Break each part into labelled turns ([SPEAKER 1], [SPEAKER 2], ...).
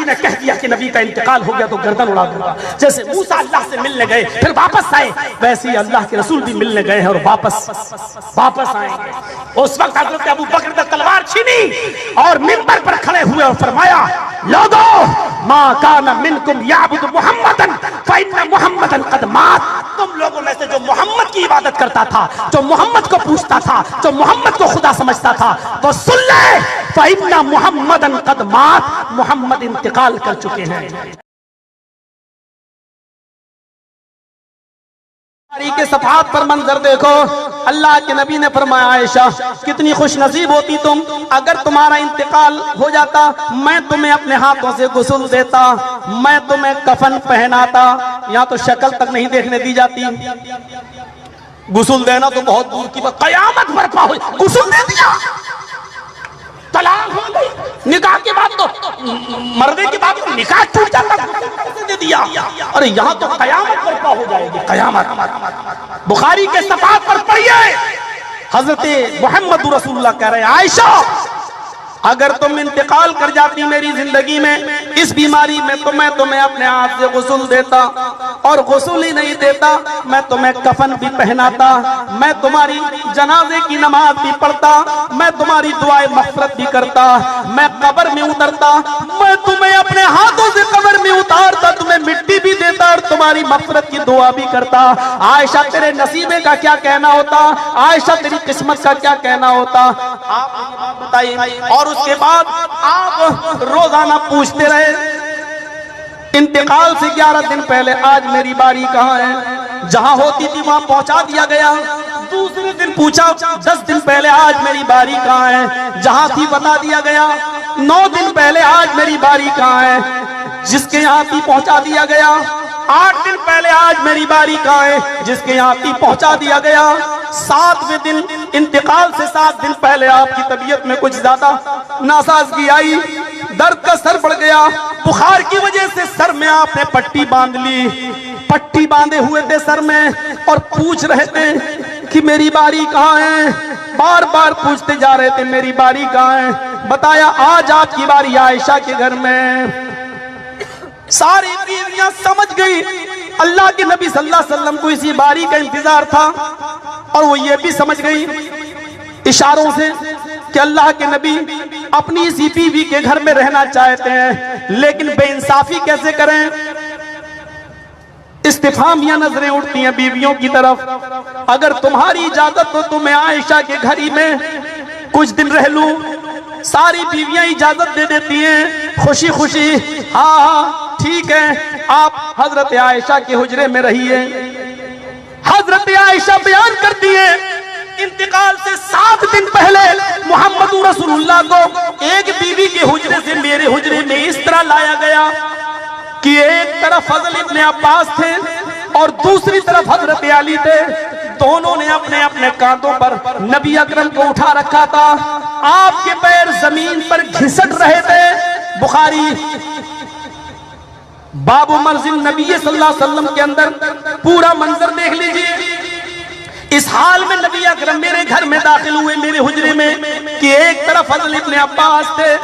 [SPEAKER 1] نے کہہ دیا کہ نبی کا انتقال ہو گیا تو گردن اڑا دوں گا. جیسے موسیٰ اللہ سے ملنے گئے پھر واپس آئے، ویسے ہی اللہ کے رسول بھی ملنے گئے ہیں اور واپس آئیں گے. اس وقت حضرت ابو بکر نے تلوار چھینی اور منبر پر کھڑے ہوئے اور فرمایا لوگو ما کان منکم یعبد محمدا فإن محمدا قد مات. تم لوگوں میں سے جو محمد کی عبادت کرتا تھا، جو محمد کو پوچھتا تھا، جو محمد کو خدا سمجھتا تھا، وہ سن لے فإن محمدا قد مات، محمد انتقال کر چکے ہیں. کے صفحات پر منظر دیکھو. اللہ کے نبی نے فرمایا عائشہ کتنی خوش نصیب ہوتی تم اگر تمہارا انتقال ہو جاتا، میں تمہیں اپنے ہاتھوں سے غسل دیتا، میں تمہیں کفن پہناتا. یہاں تو شکل تک نہیں دیکھنے دی جاتی. غسل دینا تو بہت دور کی بات، قیامت برپا ہوئی غسل دے دیا، طلاق ہو گئی، نکاح کے بعد تو مردے کے بعد تو نکاح ٹوٹ جاتا، دے دیا. اور یہاں تو قیامت برپا ہو جائے گی، قیامت. بخاری کے صفحات پر پڑھیے حضرت محمد رسول اللہ کہہ رہے ہیں عائشہ اگر تم انتقال کر جاتی میری زندگی میں اس بیماری میں تو میں تمہیں اپنے ہاتھ سے غسل دیتا، اور غسل ہی نہیں دیتا میں تمہیں کفن بھی پہناتا، میں تمہاری جنازے کی نماز بھی پڑھتا، میں تمہاری دعائیں مغفرت بھی کرتا، میں قبر میں اترتا، میں تمہیں اپنے ہاتھوں سے قبر میں اتارتا، تمہیں مٹی بھی دیتا اور تمہاری مغفرت کی دعا بھی کرتا. عائشہ تیرے نصیبے کا کیا کہنا ہوتا، عائشہ تیری قسمت کا کیا کہنا ہوتا. آپ بتائیے. اور اس کے بعد آپ روزانہ پوچھتے رہے انتقال سے 11 دن پہلے آج میری باری کہاں ہے، جہاں ہوتی تھی وہاں پہنچا دیا گیا. دوسرے دن پوچھا 10 دن پہلے آج میری باری کہاں ہے، جہاں تھی بتا دیا گیا. 9 دن پہلے آج میری باری کہاں ہے، جس کے یہاں تھی پہنچا دیا گیا. 8 دن پہلے آج میری باری کہاں ہے، جس کے یہاں تھی پہنچا دیا گیا. 7ویں دن انتقال سے 7 دن پہلے آپ کی طبیعت میں کچھ زیادہ ناسازگی آئی، درد کا سر بڑھ گیا، بخار کی وجہ سے سر میں آپ نے پٹی باندھ لی، پٹی باندھے ہوئے تھے سر میں اور پوچھ رہے تھے کہ میری باری کہاں ہے. بار بار پوچھتے جا رہے تھے میری باری کہاں ہے. بتایا آج آپ کی باری عائشہ کے گھر میں. ساری بیویاں سمجھ گئی اللہ کے نبی صلی اللہ علیہ وسلم کو اسی باری کا انتظار تھا، اور وہ یہ بھی سمجھ گئی اشاروں سے کہ اللہ کے نبی اپنی اسی بیوی کے گھر میں رہنا چاہتے ہیں، لیکن بے انصافی کیسے کریں. استفہامیہ نظریں اٹھتی ہیں بیویوں کی طرف. اگر تمہاری اجازت تو تمہیں عائشہ کے گھر ہی میں کچھ دن رہ لوں. ساری بیویاں اجازت دے دیتی ہیں خوشی خوشی، ہاں ٹھیک ہے آپ حضرت عائشہ کے حجرے میں رہیے. حضرت عائشہ بیان کرتی ہیں انتقال سے 7 دن پہلے محمد رسول اللہ کو ایک بیوی کے حجرے سے میرے حجرے میں اس طرح لایا گیا کہ ایک طرف فضل ابن عباس تھے اور دوسری طرف حضرت علی تھے. دونوں نے اپنے اپنے کاندھوں پر نبی اکرم کو اٹھا رکھا تھا، آپ کے پیر زمین پر گھسٹ رہے تھے. بخاری باب منزل نبی صلی اللہ علیہ وسلم کے اندر پورا منظر دیکھ لیجئے. اس حال میں نبی اکرم میرے گھر میں داخل ہوئے میرے حجرے میں کہ ایک طرف حضرت ابن عباس تھے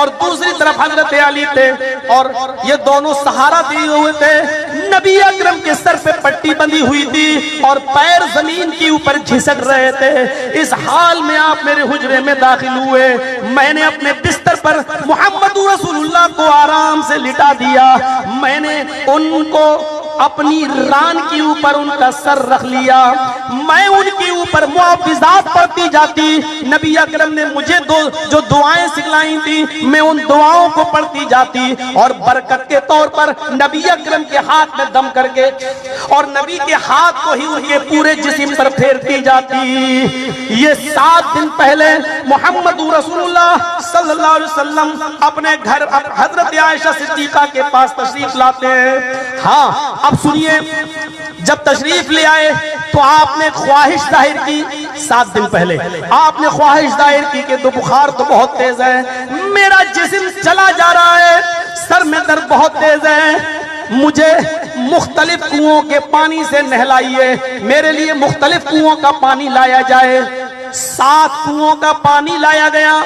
[SPEAKER 1] اور دوسری طرف حضرت علی تھے، اور یہ دونوں سہارا دیے ہوئے تھے. نبی اکرم کے سر پہ پٹی بندھی ہوئی تھی اور پیر زمین کے اوپر گھسٹ رہے تھے. اس حال میں آپ میرے حجرے میں داخل ہوئے. میں نے اپنے بستر پر محمد رسول اللہ کو آرام سے لٹا دیا. میں نے ان کو اپنی ران کے اوپر ان کا سر رکھ لیا. میں ان کے اوپر معوذات پڑھتی جاتی. نبی اکرم نے مجھے جو دعائیں سکھلائی تھی میں ان دعاؤں کو پڑھتی جاتی اور برکت کے طور پر نبی اکرم کے ہاتھ میں دم کر کے اور نبی کے ہاتھ کو ہی ان کے پورے جسم پر پھیرتی جاتی. یہ 7 دن پہلے محمد رسول اللہ صلی اللہ علیہ وسلم اپنے گھر حضرت عائشہ صدیقہ کے پاس تشریف لاتے ہیں. ہاں اب سنیے، جب تشریف لے آئے تو آپ نے خواہش ظاہر کی. 7 دن پہلے آپ نے خواہش ظاہر کی کہ بخار تو بہت تیز ہے، میرا جسم چلا جا رہا ہے، سر میں درد بہت تیز ہے، مجھے مختلف کنووں کے پانی سے نہلائیے. میرے لیے مختلف کنووں کا پانی لایا جائے. 7 کنووں کا پانی لایا گیا.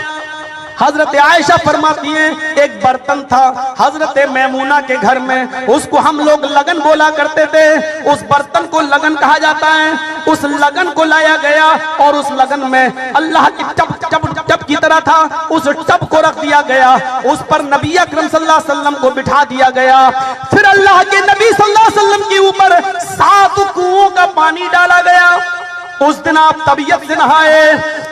[SPEAKER 1] حضرت عائشہ فرماتی ہیں ایک برتن تھا حضرت میمونہ کے گھر میں، اس کو ہم لوگ لگن بولا کرتے تھے، اس برتن کو لگن کہا جاتا ہے، اس لگن کو لایا گیا اور اس لگن میں اللہ کی ٹب کی طرح تھا، اس ٹب کو رکھ دیا گیا، اس پر نبی اکرم صلی اللہ علیہ وسلم کو بٹھا دیا گیا، پھر اللہ کے نبی صلی اللہ علیہ وسلم کے اوپر 7 کنووں کا پانی ڈالا گیا۔ اس دن آپ طبیعت سے نہائے،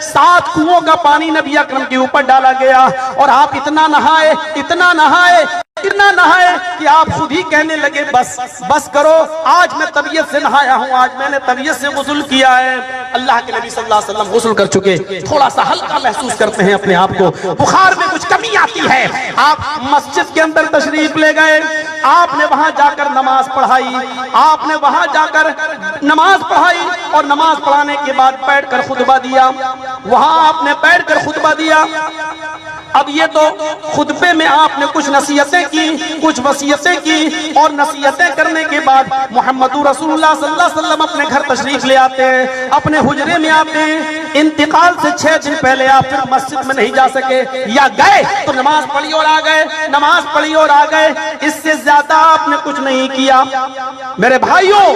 [SPEAKER 1] 7 کنووں کا پانی نبی اکرم کے اوپر ڈالا گیا اور آپ اتنا نہائے اتنا نہائے اتنا نہائے کہ آپ خود ہی کہنے لگے بس کرو، آج میں طبیعت سے نہایا ہوں، آج میں نے طبیعت سے غسل کیا ہے۔ اللہ کے نبی صلی اللہ علیہ وسلم غسل کر چکے، تھوڑا سا ہلکا محسوس کرتے ہیں اپنے آپ کو، بخار میں کچھ کمی آتی ہے، آپ مسجد کے اندر تشریف لے گئے، آپ نے وہاں جا کر نماز پڑھائی، آپ نے وہاں جا کر نماز پڑھائی اور نماز پڑھانے کے بعد بیٹھ کر خطبہ دیا، وہاں آپ نے بیٹھ کر خطبہ دیا۔ اب یہ تو خطبے میں آپ نے کچھ نصیحتیں کی، کچھ وصیتیں کی، اور نصیحتیں کرنے کے بعد محمد رسول اللہ صلی اللہ علیہ وسلم اپنے گھر تشریف لے آتے ہیں، اپنے حجرے میں آتے ہیں۔ انتقال سے 6 دن پہلے آپ پھر مسجد میں نہیں جا سکے، یا گئے تو نماز پڑھی اور آ گئے، نماز پڑھی اور آ گئے، اس سے زیادہ آپ نے کچھ نہیں کیا۔ میرے بھائیوں،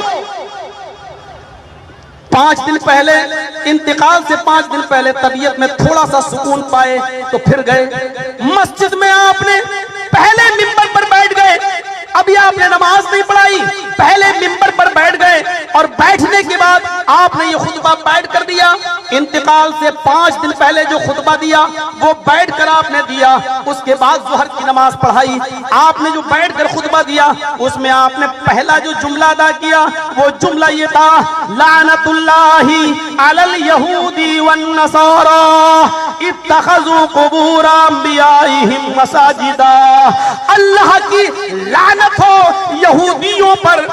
[SPEAKER 1] 5 دن پہلے، انتقال سے 5 دن پہلے طبیعت میں تھوڑا سا سکون پائے تو پھر گئے مسجد میں، آپ نے پہلے ممبر پر بیٹھ گئے، ابھی آپ نے نماز نہیں پڑھائی، پہلے ممبر پر بیٹھ گئے اور بیٹھنے کے بعد آپ نے یہ خطبہ بیٹھ کر دیا۔ انتقال سے 5 دن پہلے جو خطبہ دیا وہ بیٹھ کر آپ نے دیا، اس کے بعد ظہر کی نماز پڑھائی، آپ نے جو بیٹھ کر خطبہ دیا اس میں آپ نے پہلا جو جملہ ادا کیا وہ جملہ یہ تھا، لعنت اللہ علی الیہود والنصارى اتخذوا قبور انبیائہم مساجدا۔ اللہ کی لعنت ہو یہودیوں پر،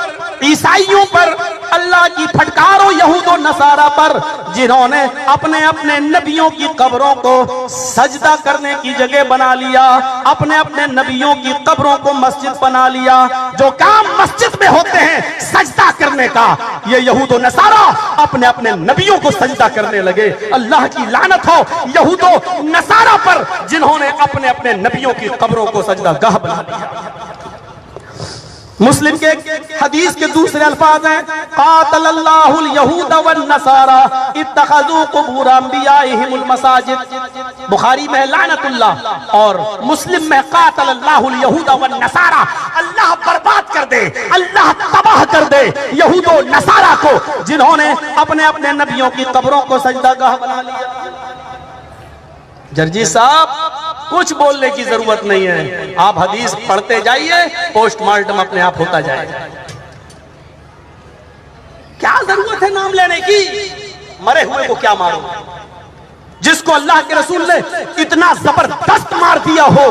[SPEAKER 1] عیسائیوں پر، اللہ کی پھٹکار ہو یہود و نصارہ پر، جنہوں نے اپنے اپنے نبیوں کی قبروں کو سجدہ کرنے کی جگہ بنا لیا، اپنے اپنے نبیوں کی قبروں کو مسجد بنا لیا۔ جو کام مسجد میں ہوتے ہیں سجدہ کرنے کا، یہ یہود و نصارہ اپنے اپنے نبیوں کو سجدہ کرنے لگے۔ اللہ کی لعنت ہو یہود و نصارہ پر، جنہوں نے اپنے اپنے نبیوں کی قبروں کو سجدہ گاہ بنا لیا۔ مسلم کے حدیث کے دوسرے الفاظ ہیں، قاتل اللہ الیہود والنصارى اتخذوا قبور انبیائہم المساجد۔ بخاری میں لعنت اللہ اور مسلم میں قاتل اللہ الیہود والنصارى۔ اللہ برباد کر دے، اللہ تباہ کر دے یہود و نصارہ کو، جنہوں نے اپنے اپنے نبیوں کی قبروں کو سجدہ گاہ بنا لیا۔ جرجی صاحب، کچھ بولنے کی ضرورت نہیں ہے، آپ حدیث پڑھتے جائیے، پوسٹ مارٹم اپنے آپ ہوتا جائے گا۔ کیا ضرورت ہے نام لینے کی؟ مرے ہوئے کو کیا مارو؟ جس کو اللہ کے رسول نے اتنا زبردست مار دیا ہو۔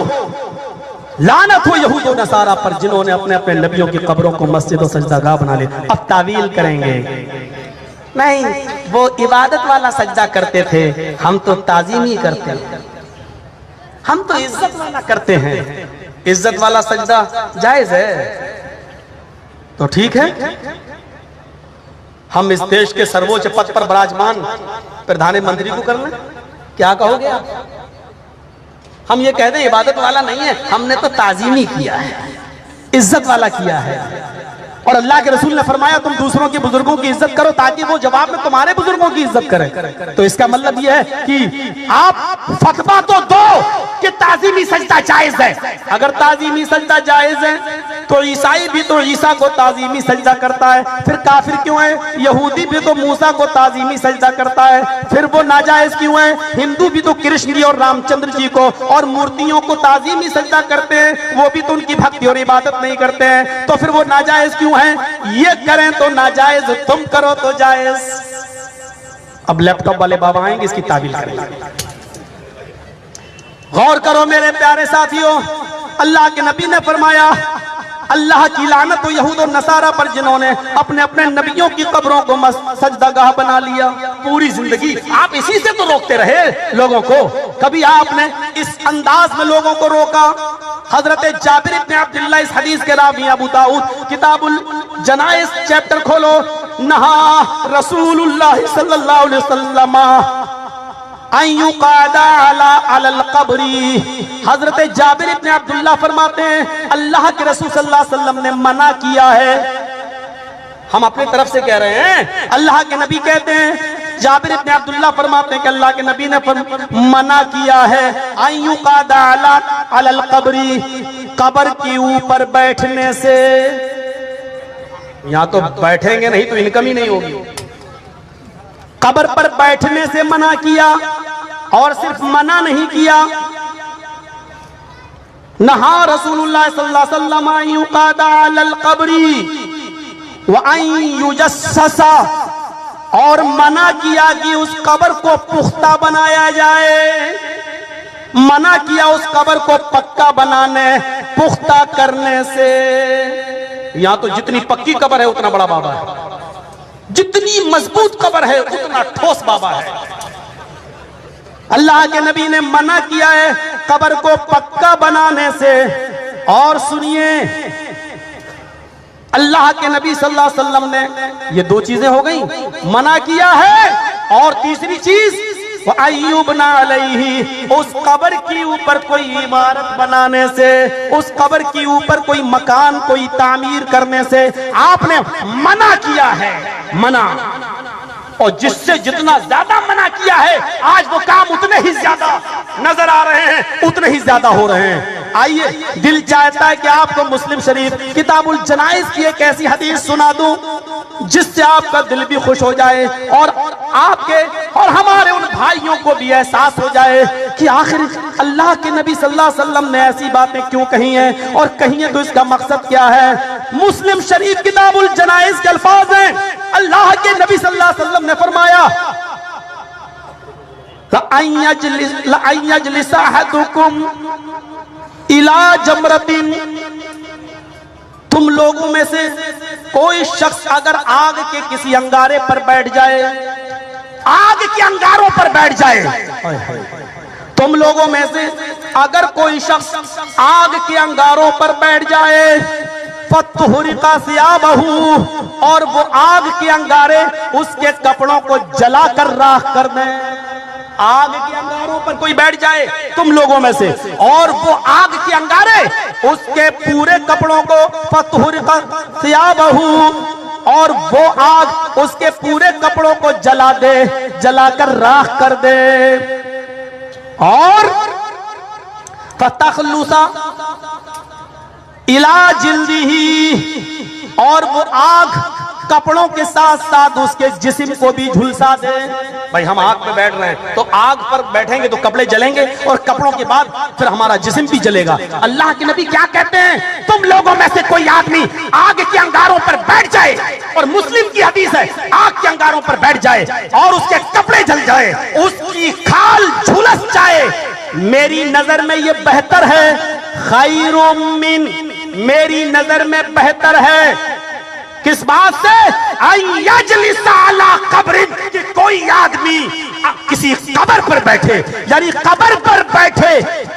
[SPEAKER 1] لعنت ہو یہود و نصارہ پر، جنہوں نے اپنے اپنے نبیوں کی قبروں کو مسجد و سجدہ گاہ بنا لیا۔ اب تعویل کریں گے، نہیں وہ عبادت والا سجدہ کرتے تھے، ہم تو تعظیمی کرتے ہیں، ہم تو عزت والا کرتے ہیں۔ عزت والا سجدہ جائز ہے تو ٹھیک ہے، ہم اس دیش کے سرووچ پد پر براجمان پردھان منتری کو کر لیں، کیا کہو گے آپ؟ ہم یہ کہہ دیں عبادت والا نہیں ہے، ہم نے تو تعظیمی کیا ہے، عزت والا کیا ہے۔ اور اللہ کے رسول نے فرمایا تم دوسروں کے بزرگوں کی عزت کرو تاکہ وہ جواب میں تمہارے بزرگوں کی عزت کریں۔ تو اس کا مطلب یہ ہے کہ آپ فتویٰ تو دو کہ تعظیمی سجدہ جائز ہے۔ اگر تعظیمی سجدہ جائز ہے تو عیسائی بھی تو عیسیٰ کو تعظیمی سجدہ کرتا ہے، پھر کافر کیوں ہے؟ یہودی بھی تو موسیٰ کو تعظیمی سجدہ کرتا ہے، پھر وہ ناجائز کیوں ہے؟ ہندو بھی تو کرشن جی اور رام چندر جی کو اور مورتیوں کو تعظیمی سجدہ کرتے ہیں، وہ بھی تو ان کی بھکتی اور عبادت نہیں کرتے ہیں، تو پھر وہ ناجائز کیوں ہیں؟ یہ کریں تو ناجائز، تم کرو تو جائز۔ اب لیپ ٹاپ والے بابا آئیں گے، اس کی تعویل کریں گے۔ غور کرو میرے پیارے ساتھیوں، اللہ کے نبی نے فرمایا اللہ کی لعنت ہو یہود و نصارہ پر، جنہوں نے اپنے اپنے نبیوں کی قبروں کو سجدہ گاہ بنا لیا۔ پوری زندگی آپ اسی سے تو روکتے رہے لوگوں کو، کبھی آپ نے اس انداز میں لوگوں کو روکا؟ حضرت جابر ابن عبداللہ اس حدیث کے راوی ابو داؤد کتاب الجنائز چیپٹر کھولو، نہا رسول اللہ صلی اللہ علیہ وسلم ان یقعد علی القبر. حضرت جابر ابن عبداللہ فرماتے ہیں اللہ کے رسول صلی اللہ علیہ وسلم نے منع کیا ہے. ہم اپنی طرف سے کہہ رہے ہیں, اللہ کے نبی کہتے ہیں, جابر ابن عبداللہ فرماتے ہیں کہ اللہ کے نبی نے منع کیا ہے ان یقعد علی القبر, قبر کے اوپر بیٹھنے سے. یہاں تو بیٹھیں گے نہیں تو انکم ہی نہیں ہوگی. قبر پر بیٹھنے سے منع کیا, اور صرف منع نہیں کیا, نہا رسول اللہ صلی اللہ علیہ وسلم ان یقعد علی القبر وان یجسس, اور منع کیا کہ اس قبر کو پختہ بنایا جائے, منع کیا اس قبر کو پکا بنانے پختہ کرنے سے. یہاں تو جتنی پکی قبر ہے اتنا بڑا بابا ہے, جتنی مضبوط قبر ہے اتنا ٹھوس بابا ہے. اللہ کے نبی نے منع کیا ہے قبر کو پکا بنانے سے. اور سنیے, اللہ کے نبی صلی اللہ علیہ وسلم نے یہ دو چیزیں ہو گئیں, منع کیا ہے, اور تیسری چیز وَأَيُّبْنَا عَلَيْهِ, اس قبر کی اوپر کوئی عمارت بنانے سے, اس قبر کی اوپر کوئی مکان کوئی تعمیر کرنے سے آپ نے منع کیا ہے. منع, اور جس سے جتنا زیادہ منع کیا ہے آج وہ کام اتنے ہی زیادہ نظر آ رہے ہیں, اتنے ہی زیادہ ہو رہے ہیں. آئیے, دل چاہتا ہے کہ آپ کو مسلم شریف کتاب الجنائز کی ایک ایسی حدیث سنا دوں جس سے آپ کا دل بھی خوش ہو جائے, اور آپ کے اور ہمارے ان بھائیوں کو بھی احساس ہو جائے کہ آخر اللہ کے نبی صلی اللہ علیہ وسلم نے ایسی باتیں کیوں کہی ہیں, اور کہی ہیں تو اس کا مقصد کیا ہے. مسلم شریف کتاب الجنائز کے الفاظ ہیں, اللہ کے نبی صلی اللہ علیہ وسلم نے فرمایا لَأَن يَجْلِسَ أَحَدُكُمْ إِلَى جَمْرَةٍ, تم لوگوں میں سے کوئی شخص اگر آگ کے کسی انگارے پر بیٹھ جائے, آگ کے انگاروں پر بیٹھ جائے, تم لوگوں میں سے اگر کوئی شخص آگ کے انگاروں پر بیٹھ جائے, فَتُحْرِقَ ثِيَابَهُ, اور وہ آگ کے انگارے اس کے کپڑوں کو جلا کر راکھ کر دیں. آگ کے انگاروں پر کوئی بیٹھ جائے تم لوگوں میں سے, اور وہ آگ کے انگارے اس کے پورے کپڑوں کو فَتُحْرِقَ ثِيَابَهُ, اور وہ آگ اس کے پورے کپڑوں کو جلا دے, جلا کر راکھ کر دے. اور فَتَخْلُصَ إِلَى جِلْدِهِ, اور وہ آگ کپڑوں کے ساتھ ساتھ اس کے جسم کو بھی جھلسا دے. بھائی ہم آگ پہ بیٹھ رہے ہیں تو آگ پر بیٹھیں گے تو کپڑے جلیں گے, اور کپڑوں کے بعد پھر ہمارا جسم بھی جلے گا. اللہ کے نبی کیا کہتے ہیں, تم لوگوں میں سے کوئی آدمی آگ کے انگاروں پر بیٹھ جائے, اور مسلم کی حدیث ہے آگ کے انگاروں پر بیٹھ جائے اور اس کے کپڑے جل جائے, اس کی کھال جھلس جائے, میری نظر میں یہ بہتر ہے, خیر من, میری نظر میں بہتر ہے. کس بات سے, ان یجلس علی قبر, کہ کوئی آدمی کسی قبر پر بیٹھے, یعنی قبر پر بیٹھے,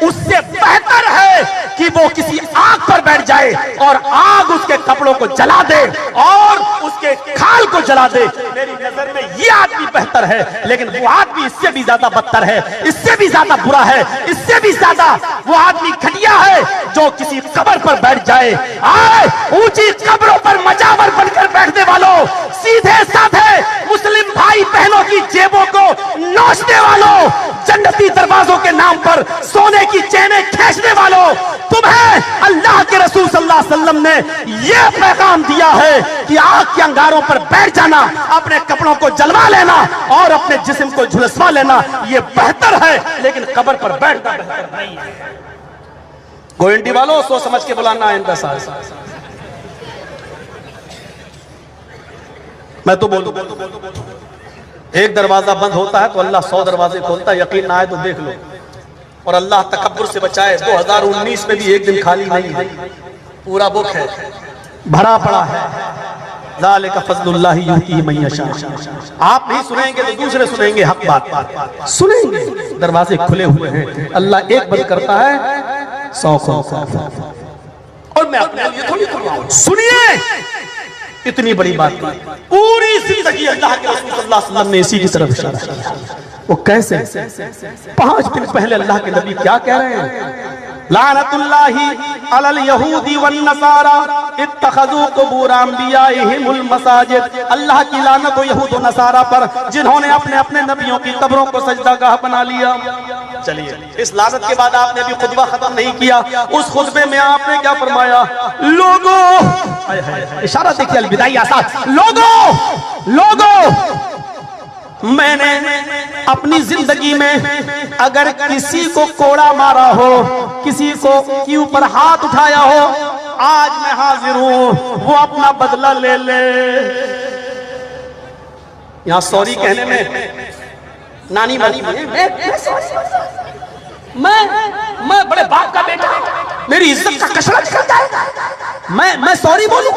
[SPEAKER 1] اس سے بہتر ہے کہ وہ کسی آگ پر بیٹھ جائے اور آگ اس کے کپڑوں کو جلا دے اور اس کے کھال کو جلا دے. میری نظر میں یہ آدمی بہتر ہے, لیکن وہ آدمی اس سے بھی زیادہ بدتر ہے, اس سے بھی زیادہ برا ہے, اس سے بھی زیادہ وہ آدمی گھٹیا ہے جو کسی قبر پر بیٹھ جائے. آئے اونچی قبروں پر مجاور بن کر بیٹھنے والوں, سیدھے سادھے مسلم بھائی بہنوں کی جیبوں کو نوچنے والوں, جنتی دروازوں کے نام پر سونے کی چینیں کھینچنے والوں, تمہیں اللہ کے رسول صلی اللہ علیہ وسلم نے یہ پیغام دیا ہے کہ آگ کے انگاروں پر بیٹھ جانا, اپنے کپڑوں کو جلوا لینا اور اپنے جسم کو جھلسوا لینا یہ بہتر ہے, لیکن قبر پر بیٹھنا بہتر نہیں ہے. گوئنڈی والوں سوچ سمجھ کے بلانا ہے ان کا ساتھ. میں تو بولوں, ایک دروازہ بند ہوتا ہے تو اللہ 100 دروازے کھولتا ہے, یقین نہ آئے تو دیکھ لو. اور اللہ تکبر سے بچائے, 2019 میں بھی ایک دن خالی نہیں ہے, پورا بک ہے, بھرا پڑا ہے. ذالک فضل اللہ یؤتیہ من یشاء. آپ نہیں سنیں گے تو دوسرے سنیں گے, حق بات سنیں گے. دروازے کھلے ہوئے ہیں, اللہ ایک بند کرتا ہے 100 کھولتا ہے. اور میں اپنے لیے تھوڑی فرماؤں, سنیے اتنی بڑی بات, پوری زندگی اللہ کے رسول صلی اللہ علیہ وسلم نے اسی کی طرف اشارہ کیا. وہ کیسے؟ 5 دن پہلے اللہ کے نبی کیا کہہ رہے ہیں؟ لعنت اللہ علی الیہود والنصارى اتخذوا قبور انبیائہم المساجد، اللہ کی لعنت ہو یہود و نصارہ پر جنہوں نے اپنے اپنے نبیوں کی قبروں کو سجدہ گاہ بنا لیا۔ چلیے اس لعنت کے بعد آپ نے ابھی خطبہ ختم نہیں کیا، اس خطبے میں آپ نے کیا فرمایا؟ لوگوں، اشارہ دیکھیے البدائی آساد، لوگوں میں نے اپنی زندگی میں اگر کسی کو کوڑا مارا ہو، کسی کو کے اوپر ہاتھ اٹھایا ہو، آج میں حاضر ہوں وہ اپنا بدلہ لے لے۔ یہاں سوری کہنے میں نانی بنی میں بڑے باپ کا بیٹا، میری عزت کا کچرا نکلتا ہے، میں سوری بولوں؟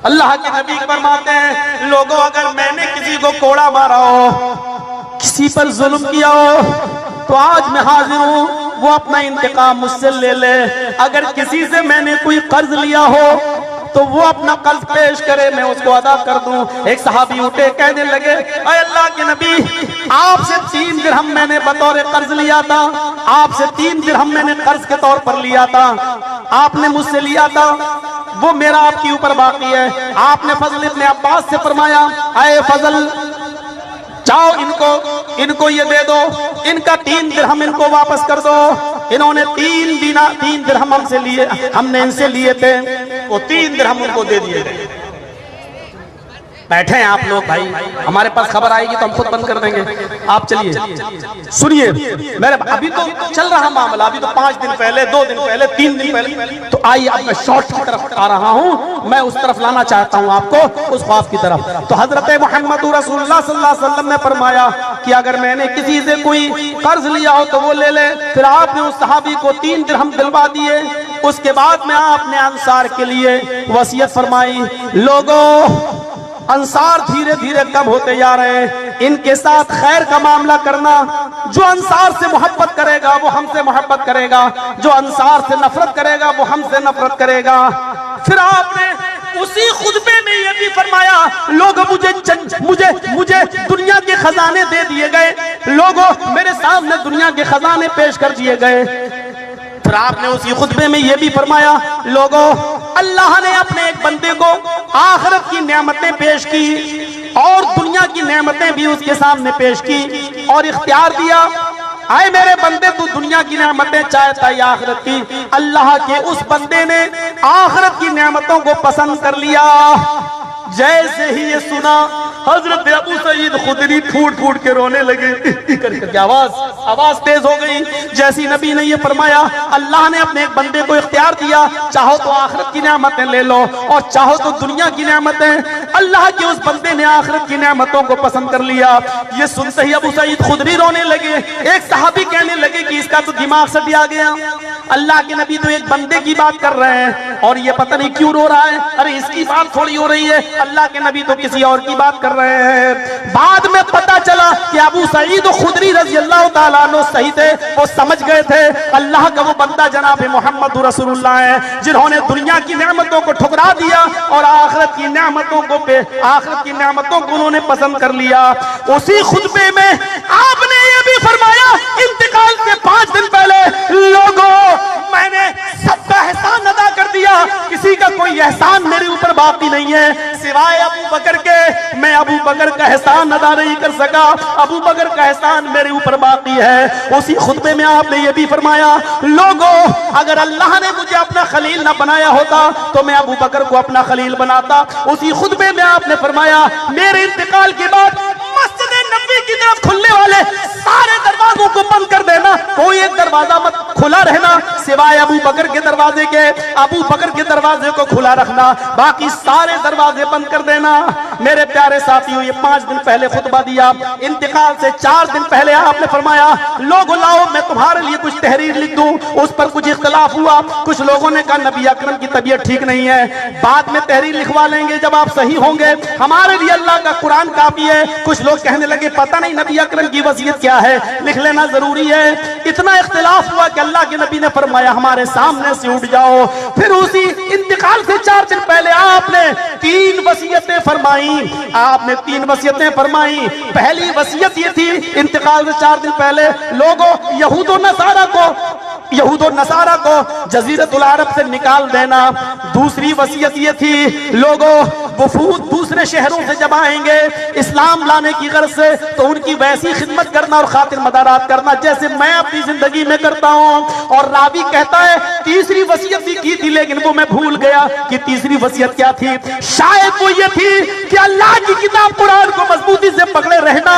[SPEAKER 1] اللہ کے نبی فرماتے ہیں لوگوں اگر میں نے کسی کو کوڑا مارا ہو، کسی پر ظلم کیا ہو، تو آج میں حاضر ہوں وہ اپنا انتقام مجھ سے لے لے۔ اگر کسی سے میں نے کوئی قرض لیا ہو تو وہ اپنا قرض پیش کرے، میں اس کو ادا کر دوں۔ ایک صحابی اٹھے کہنے لگے اے اللہ کے نبی، آپ سے 3 درہم میں نے بطور قرض لیا تھا، آپ سے 3 درہم میں نے قرض کے طور پر لیا تھا، آپ نے مجھ سے لیا تھا، وہ میرا آپ کے اوپر باقی ہے۔ آپ نے فضل ابن عباس سے فرمایا اے فضل، جاؤ ان کو یہ دے دو، ان کا 3 درہم ان کو واپس کر دو۔ انہوں نے 3 درہم ہم نے ان سے لیے تھے، وہ 3 درہم ان کو دے دیے گئے۔ بیٹھے ہیں آپ لوگ بھائی، ہمارے پاس خبر آئے گی تو ہم خود بند کر دیں گے۔ آپ چلیے سنیے، میرے ابھی تو چل رہا معاملہ، ابھی تو 5 دن پہلے، 2 دن پہلے، 3 دن پہلے، تو آئیے اب میں شارٹ کی طرف آ رہا ہوں، میں اس طرف لانا چاہتا ہوں آپ کو، اس خواب کی طرف۔ تو حضرت محمد رسول اللہ صلی اللہ علیہ وسلم نے فرمایا کہ اگر میں نے کسی سے کوئی قرض لیا ہو تو وہ لے لے۔ پھر آپ نے اس صحابی کو 3 درہم دلوا دیے۔ اس کے بعد میں آپ نے انصار کے لیے وصیت فرمائی، لوگوں انصار دھیرے دھیرے کم ہوتے جا رہے ہیں، ان کے ساتھ خیر کا معاملہ کرنا۔ جو انصار سے محبت کرے گا وہ ہم سے محبت کرے گا، جو انصار سے نفرت کرے گا وہ ہم سے نفرت کرے گا۔ پھر آپ نے اسی خطبے میں یہ بھی فرمایا لوگ مجھے دنیا کے خزانے دے دیے گئے، لوگوں میرے سامنے دنیا کے خزانے پیش کر دیے گئے۔ پھر آپ نے اسی خطبے میں یہ بھی فرمایا لوگوں اللہ نے اپنے ایک بندے کو آخرت کی نعمتیں پیش کی اور دنیا کی نعمتیں بھی اس کے سامنے پیش کی اور اختیار دیا، اے میرے بندے تو دنیا کی نعمتیں چاہتا یا آخرت کی؟ اللہ کے اس بندے نے آخرت کی نعمتوں کو پسند کر لیا۔ جیسے ہی یہ سنا حضرت ابو سعید خدری پھوٹ کے رونے لگے، کر آواز تیز ہو گئی۔ جیسی نبی نے یہ فرمایا اللہ نے اپنے ایک بندے کو اختیار دیا، چاہو تو آخرت کی نعمتیں لے لو اور چاہو تو دنیا کی نعمتیں، اللہ کے اس بندے نے آخرت کی نعمتوں کو پسند کر لیا۔ یہ سنتے ہی ابو سعید خدری رونے لگے۔ ایک صحابی کہنے لگے کہ اس کا تو دماغ سٹیا گیا، اللہ کے نبی تو ایک بندے کی بات کر رہے ہیں اور یہ پتہ نہیں کیوں رو رہا ہے، ارے اس کی بات تھوڑی ہو رہی ہے، اللہ کے نبی تو کسی اور کی بات کر رہے ہیں۔ بعد میں پتہ چلا کہ ابو سعید خدری رضی اللہ تعالیٰ عنہ صحیح تھے، وہ سمجھ گئے تھے اللہ کا وہ بندہ جناب محمد رسول اللہ ہے جنہوں نے دنیا کی نعمتوں کو ٹھکرا دیا اور آخرت کی نعمتوں کو انہوں نے پسند کر لیا۔ اسی خطبے میں آپ نے یہ بھی فرمایا انتقال کے 5 دن پہلے لوگوں میں نے سب کا احسان ادا کر دیا، کسی کا کوئی احسان میرے اوپر باقی نہیں ہے سوائے ابو بکر کے، میں ابو بکر کا احسان ادا نہیں کر سکا، ابو بکر کا احسان میرے اوپر باقی ہے۔ اسی خطبے میں آپ نے یہ بھی فرمایا لوگوں اگر اللہ نے مجھے اپنا خلیل نہ بنایا ہوتا تو میں ابو بکر کو اپنا خلیل بناتا۔ اسی خطبے میں آپ نے فرمایا میرے انتقال کے بعد مسجد نبوی کی طرف کھلنے والے سارے دروازوں کو بند کر دینا، کوئی ایک دروازہ مت کھلا رہنا سوائے ابو بکر کے دروازے کے، ابو بکر کے دروازے کو کھلا رکھنا، باقی سارے دروازے بند کر دینا۔ میرے پیارے ساتھیوں یہ 5 دن پہلے خطبہ دیا، انتقال سے 4 دن پہلے آپ نے فرمایا لوگوں لاؤ میں تمہارے لیے کچھ تحریر لکھ دوں۔ اس پر کچھ اختلاف ہوا، کچھ لوگوں نے کہا نبی اکرم کی طبیعت ٹھیک نہیں ہے، بعد میں تحریر لکھوا لیں گے جب آپ صحیح ہوں گے، ہمارے لیے اللہ کا قرآن کافی ہے۔ کچھ لوگ کہنے لگے پتہ نہیں نبی اکرم کی وصیت کیا ہے، لکھ لینا ضروری ہے۔ اتنا اختلاف ہوا کہ اللہ کے نبی نے فرمایا فرمایا ہمارے سامنے سے اٹھ جاؤ. پھر اسی انتقال سے 4 دن پہلے آپ نے 3 وصیتیں فرمائیں. آپ نے 3 وصیتیں فرمائیں. پہلی وصیت یہ تھی انتقال سے 4 دن پہلے، لوگوں یہود و نصارہ کو جزیرت العرب سے نکال دینا. دوسری وصیت یہ تھی لوگوں وفود دوسرے شہروں سے جب آئیں گے اسلام لانے کی غرض سے تو ان کی ویسی خدمت کرنا اور خاطر مدارات کرنا جیسے میں اپنی زندگی میں کرتا ہوں. اور راوی کہتا ہے تیسری وصیت بھی کی تھی لیکن وہ میں بھول گیا کہ تیسری وصیت کیا تھی. شاید وہ یہ تھی کہ اللہ کی کتاب قرآن کو مضبوطی سے پکڑے رہنا،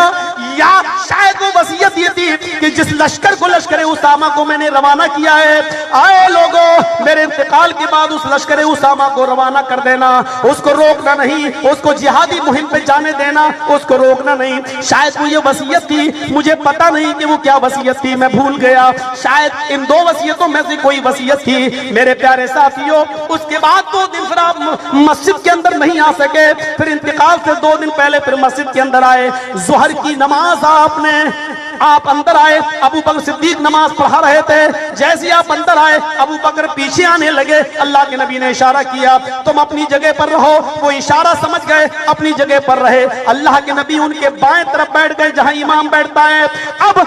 [SPEAKER 1] یا شاید وہ وصیت یہ تھی کہ جس لشکر کو لشکر اسامہ کو میں نے روانہ کیا ہے، آئے لوگوں میرے انتقال کے بعد اس لشکر اسامہ کو روانہ کر دینا، اس کو روکنا نہیں، اس کو جہادی مہم پہ جانے دینا، اس کو روکنا نہیں. شاید وہ یہ وصیت تھی، مجھے پتا نہیں کہ وہ کیا وصیت تھی، میں بھول گیا. شاید ان 2 وصیتوں میں سے کوئی وصیت تھی. میرے پیارے ساتھیوں، اس کے بعد 2 دن پھر آپ مسجد کے اندر نہیں آ سکے. پھر انتقال سے 2 دن پہلے پھر مسجد کے اندر آئے. ظہر کی نماز آپ اندر آئے. ابو بکر صدیق نماز پڑھا رہے تھے. جیسے آپ اندر آئے ابو بکر پیچھے آنے لگے. اللہ کے نبی نے اشارہ کیا تم اپنی جگہ پر رہو. وہ اشارہ سمجھ گئے، اپنی جگہ پر رہے. اللہ کے نبی ان کے بائیں طرف بیٹھ گئے جہاں امام بیٹھتا ہے. اب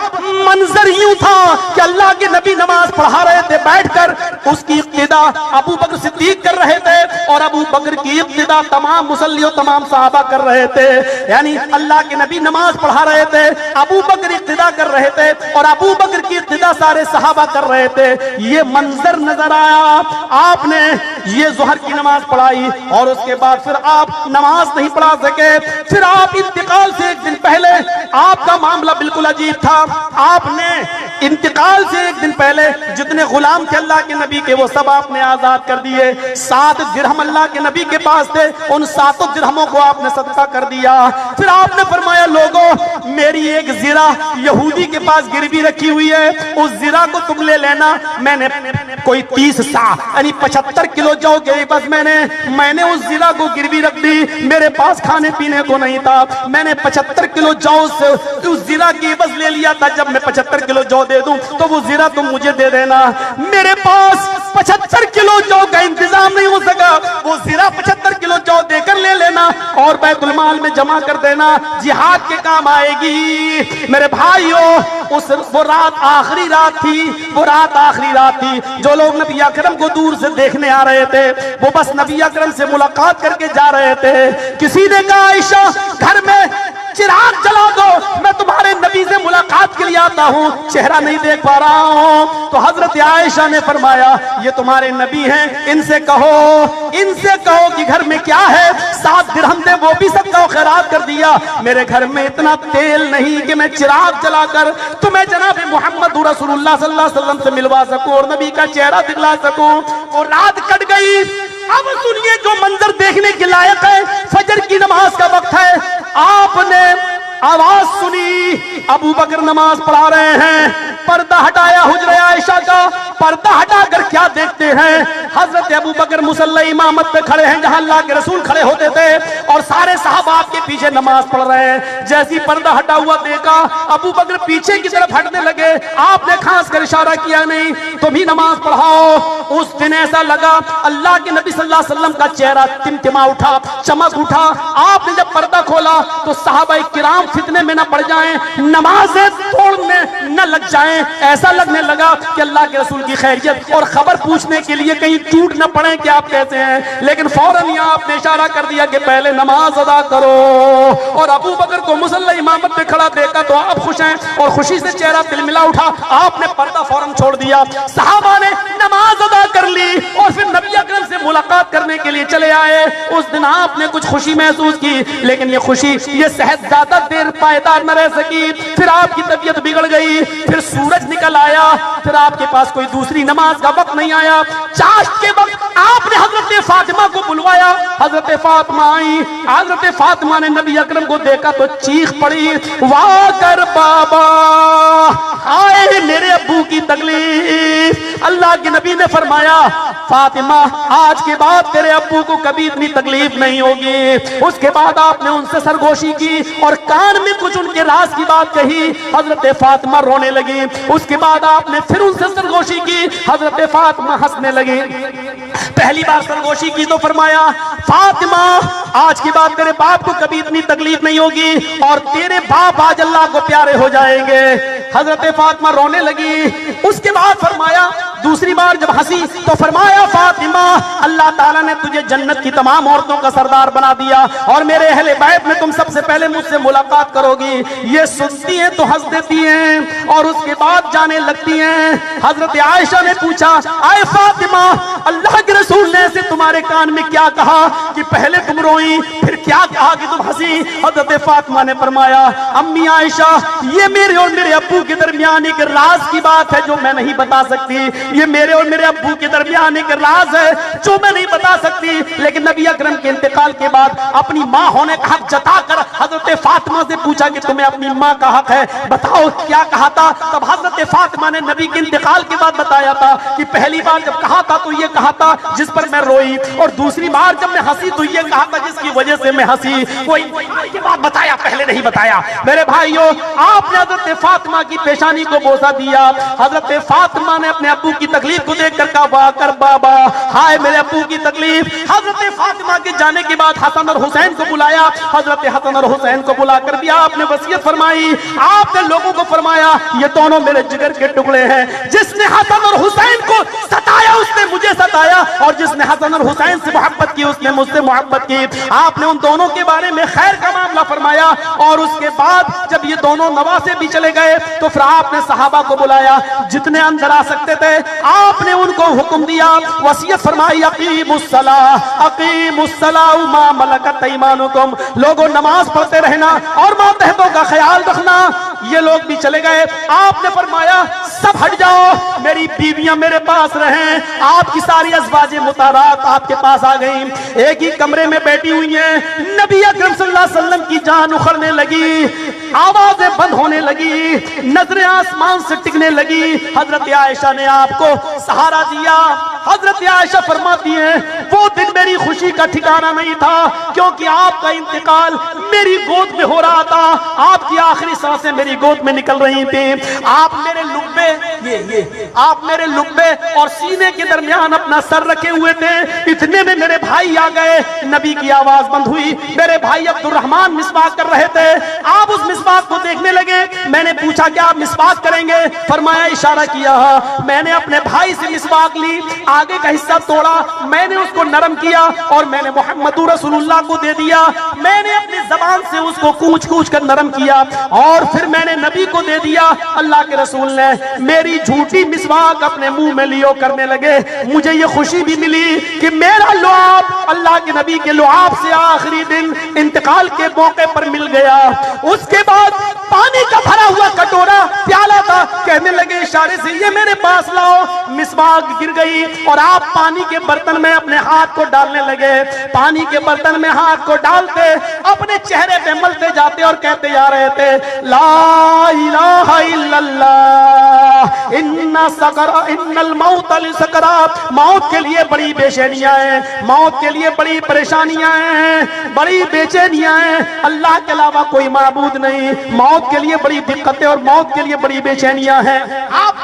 [SPEAKER 1] منظر یوں تھا کہ اللہ کے نبی نماز پڑھا رہے تھے بیٹھ کر، اس کی اقتدا ابو بکر صدیق کر رہے تھے اور ابو بکر کی ابتدا تمام مصلی و تمام صحابہ کر رہے تھے. یعنی اللہ کے نبی نماز پڑھا رہے تھے، ابو بکر ابتدا کر رہے تھے اور ابو بکر کی ابتدا سارے صحابہ کر رہے تھے. یہ منظر نظر آیا. آپ نے یہ ظہر کی نماز پڑھائی اور اس کے بعد پھر آپ نماز نہیں پڑھا سکے. پھر آپ انتقال سے 1 دن پہلے آپ کا معاملہ بالکل عجیب تھا. آپ نے انتقال سے 1 دن پہلے جتنے غلام تھے اللہ کے نبی کے وہ سب آپ نے آزاد کر دیے. 7 درہم اللہ کے نبی کے پاس تھے، ان 7 درہموں کو آپ نے صدقہ کر دیا. پھر آپ نے فرمایا لوگوں میری ایک زرہ یہودی کے پاس گروی رکھی ہوئی ہے، اس زرہ کو تم لے لینا. میں نے کوئی 30 سا یعنی 75 کلو جو گئی بس میں نے اس زرہ کو گروی رکھ دی. میرے پاس کھانے پینے کو نہیں تھا. میں نے 75 کلو جو سے اس زرہ کی عوض لے لیا تھا. جب میں 75 کلو جو دے دوں تو وہ زرہ تم مجھے دے دینا. میرے پاس 75 کلو جو کا انتظام نہیں ہو سکا. وہ زرہ 75 کلو جو دے کر لے لینا اور بیت المال میں جمع کر دینا، جہاد کے کام آئے گی. میرے بھائیوں وہ رات آخری رات تھی. وہ رات آخری رات تھی. جو لوگ نبی اکرم کو دور سے دیکھنے آ رہے تھے وہ بس نبی اکرم سے ملاقات کر کے جا رہے تھے. کسی نے کہا عائشہ گھر میں چراغ جلا دو، میں تمہارے نبی سے ملاقات کے لیے آتا ہوں، چہرہ نہیں دیکھ پا رہا ہوں. تو حضرت عائشہ نے فرمایا یہ تمہارے نبی ہیں، ان سے کہو کہ گھر میں کیا ہے. 7 درہم دے وہ بھی صدقہ و خیرات کر دیا. میرے گھر میں اتنا تیل نہیں کہ میں چراغ جلا کر تمہیں جناب محمد رسول اللہ صلی اللہ علیہ وسلم سے ملوا سکوں اور نبی کا چہرہ دکھلا سکوں. وہ رات کٹ گئی. اب سنیے جو منظر دیکھنے کے لائق ہے. فجر کی نماز کا وقت ہے. آپ نے آواز سنی ابو بکر نماز پڑھا رہے ہیں. پردہ ہٹایا حجرہ عائشہ کا. پردہ ہٹا کر کیا دیکھتے ہیں؟ حضرت ابو بکر مصلی امامت پہ کھڑے ہیں جہاں اللہ کے رسول کھڑے ہوتے تھے اور سارے صحابہ آپ کے پیچھے نماز پڑھ رہے ہیں. جیسی پردہ ہٹا ہوا دیکھا ابو بکر پیچھے کی طرف ہٹنے لگے. آپ نے خاص کر اشارہ کیا نہیں تم ہی نماز پڑھاؤ. اس دن ایسا لگا اللہ کے نبی صلی اللہ علیہ وسلم کا چہرہ تمتما اٹھا، چمک اٹھا. آپ نے جب پردہ کھولا تو صحابہ کرام فتنے میں نہ پڑ جائیں، نمازیں توڑنے نہ لگ جائیں. ایسا لگنے لگا کہ اللہ کے رسول کی خیریت اور خبر پوچھنے کے لیے کہیں ٹوٹ نہ پڑیں کہ آپ کیسے ہیں. لیکن فوراً یہاں آپ نے اشارہ کر دیا کہ پہلے نماز ادا کرو. اور ابو بکر کو مصلی امامت پہ کھڑا دیکھا تو آپ خوش ہیں اور خوشی سے چہرہ تلملا اٹھا. آپ نے پردہ فوراً چھوڑ دیا. صحابہ نے نماز ادا کر لی اور پھر نبی اکرم سے ملاقات کرنے کے لیے چلے آئے. اس دن آپ نے کچھ خوشی محسوس کی لیکن یہ خوشی یہ صحت زیادہ دیر پائیدار نہ رہ سکی. پھر آپ کی طبیعت بگڑ گئی. پھر سورج نکل آیا. پھر آپ کے پاس کوئی دوسری نماز کا وقت نہیں آیا. چاشت کے وقت آپ نے حضرت فاطمہ کو بلوایا. حضرت فاطمہ آئی. حضرت فاطمہ نے نبی اکرم کو دیکھا تو چیخ پڑی واہ کر بابا، آئے میرے ابو کی تکلیف. اللہ کے نبی نے فرمایا فاطمہ آج کے بعد تیرے ابو کو کبھی اتنی تکلیف نہیں ہوگی۔ اس کے بعد آپ نے ان سے سرگوشی کی اور کان میں کچھ ان کے راز کی بات کہی، حضرت فاطمہ رونے لگی۔ اس کے بعد آپ نے پھر ان سے سرگوشی کی، حضرت فاطمہ ہنسنے لگی۔ پہلی بار سرگوشی کی تو فرمایا فاطمہ آج کے بعد تیرے باپ کو کبھی اتنی تکلیف نہیں ہوگی اور تیرے باپ آج اللہ کو پیارے ہو جائیں گے۔ حضرت فاطمہ رونے لگی۔ اس کے بعد فرمایا دوسری بار جب ہنسی تو فرمایا فاطمہ اللہ تعالیٰ نے تجھے جنت کی تمام عورتوں کا سردار بنا دیا اور میرے اہل بیت میں تم سب سے پہلے مجھ سے ملاقات کرو گی۔ یہ سنتی ہیں تو ہنس دیتی ہیں اور اس کے بعد جانے لگتی ہیں۔ حضرت عائشہ نے پوچھا اے فاطمہ اللہ کے رسول نے ایسے تمہارے کان میں کیا کہا کہ پہلے تم روئی پھر کیا کہا کہ تم ہنسی؟ حضرت فاطمہ نے فرمایا امی عائشہ یہ میرے اور میرے ابو کے درمیان ایک راز کی بات ہے جو میں نہیں بتا سکتی، یہ میرے اور میرے ابو کے درمیان ایک راز ہے جو میں نہیں بتا سکتی۔ لیکن نبی اکرم کے انتقال کے بعد اپنی ماں ہونے کا حق جتا کر حضرت فاطمہ سے پوچھا کہ تمہیں اپنی ماں کا حق ہے، بتاؤ کیا کہا تھا؟ تب حضرت فاطمہ نے نبی کے انتقال کے بعد بتایا تھا کہ پہلی بار جب کہا تھا تو یہ کہا تھا جس پر میں روئی، اور دوسری بار جب میں ہنسی تو یہ کہا تھا جس کی وجہ سے میں ہنسی۔ کوئی یہ بات بتایا پہلے نہیں بتایا۔ میرے بھائیوں آپ نے حضرت فاطمہ کی پیشانی کو بوسہ دیا۔ حضرت فاطمہ نے اپنے ابو کی تکلیف کو دیکھ کر کہا واہ کر بابا ہائے میرے ابو کی تکلیف۔ حضرت فاطمہ کے جانے کے بعد حسن اور حسین کو بلایا۔ حضرت حسن اور حسین کو بلا کر بھی آپ نے وصیت فرمائی، آپ نے لوگوں کو فرمایا یہ دونوں میرے جگر کے ٹکڑے ہیں، جس نے حسن اور حسین کو ستایا اس نے مجھے ستایا اور جس نے حسن اور حسین سے محبت کی اس نے مجھ سے محبت کی۔ آپ نے ان دونوں کے بارے میں خیر کا معاملہ فرمایا اور اس کے بعد جب یہ دونوں نواسے بھی چلے گئے تو پھر آپ نے صحابہ کو بلایا، جتنے اندر آ سکتے تھے آپ نے ان کو حکم دیا، وصیت فرمائی اقیموا الصلاۃ ما ملکت ایمانکم، لوگوں نماز پڑھتے رہنا اور ماتحتوں کا خیال رکھنا۔ یہ لوگ بھی چلے گئے، آپ نے فرمایا سب ہٹ جاؤ، میری بیویاں میرے پاس رہیں۔ آپ کی ساری ازواج مطہرات آپ کے پاس آ گئیں، ایک ہی کمرے میں بیٹھی ہوئی ہیں۔ نبی اکرم صلی اللہ علیہ وسلم کی جان اکھڑنے لگی، آوازیں بند ہونے لگی، نظریں آسمان سے ٹکنے لگی۔ حضرت عائشہ نے آپ کو سہارا دیا۔ حضرت عائشہ فرماتی ہیں وہ دن میری خوشی کا ٹھکانہ نہیں تھا کیونکہ آپ کا انتقال میری گود میں ہو رہا تھا، آپ کی آخری سانسیں میری گود میں نکل رہی تھیں۔ آپ میرے لبے اور سینے کے درمیان اپنا سر رکھے ہوئے تھے، اتنے میں میرے بھائی آ گئے، نبی کی آواز بند ہوئی۔ میرے بھائی عبد الرحمن مسواک کر رہے تھے، آپ اس مسواک کو دیکھنے لگے۔ میں نے پوچھا کہ آپ مسواک کریں گے؟ فرمایا اشارہ کیا۔ میں نے اپنے بھائی سے مسواک لی، آگے کا حصہ توڑا، میں نے اس کو نرم کیا اور میں نے محمد رسول اللہ کو دے دیا۔ میں نے اپنی زبان سے اس کو کوچ کوچ کر نرم کیا اور پھر میں نے نبی کو دے دیا۔ اللہ کے رسول نے میری جھوٹی مسواک اپنے منہ میں لیو کرنے لگے۔ مجھے یہ خوشی بھی ملی کہ میرا لعاب اللہ کے نبی کے لعاب سے آخری دن انتقال کے موقع پر مل گیا۔ اس کے بعد پانی کا بھرا ہوا کٹورا پیالہ تھا، کہنے لگے اشارے سے یہ میرے پاس لاؤ۔ مسواک گر گئی اور آپ پانی کے برتن میں اپنے ہاتھ کو ڈالنے لگے۔ پانی کے برتن میں ہاتھ کو ڈالتے اپنے چہرے پہ ملتے جاتے اور کہتے جا رہے تھے لا الہ الا اللہ ان الموت لسکرات، موت کے لیے بڑی بے چینیاں ہیں، موت کے لیے بڑی پریشانیاں ہیں، بڑی بے چینیاں ہیں، اللہ کے علاوہ کوئی معبود نہیں، موت کے لیے بڑی دقتیں اور موت کے لیے بڑی بے چینیاں ہیں۔ آپ